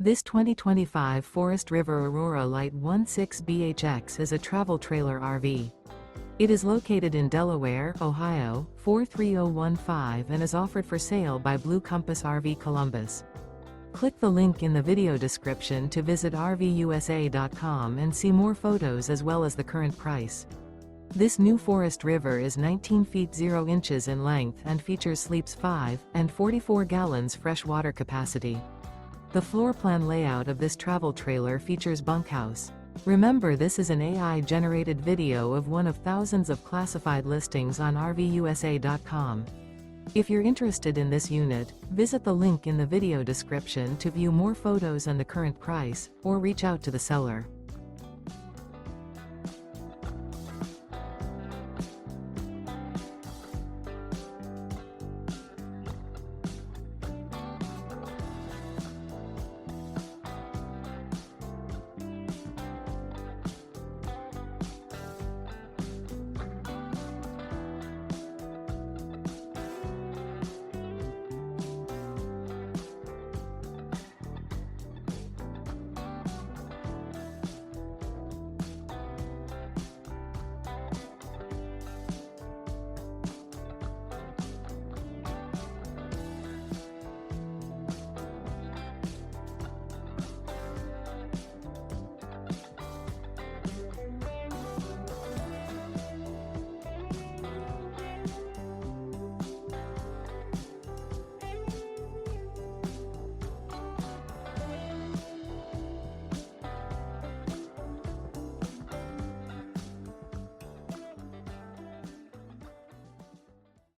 This 2025 Forest River Aurora Light 16BHX is a travel trailer RV. It is located in Delaware, Ohio, 43015 and is offered for sale by Blue Compass RV Columbus. Click the link in the video description to visit RVUSA.com and see more photos as well as the current price. This new Forest River is 19 feet 0 inches in length and features sleeps 5 and 44 gallons fresh water capacity. The floor plan layout of this travel trailer features bunkhouse. Remember, this is an AI-generated video of one of thousands of classified listings on RVUSA.com. If you're interested in this unit, visit the link in the video description to view more photos and the current price, or reach out to the seller.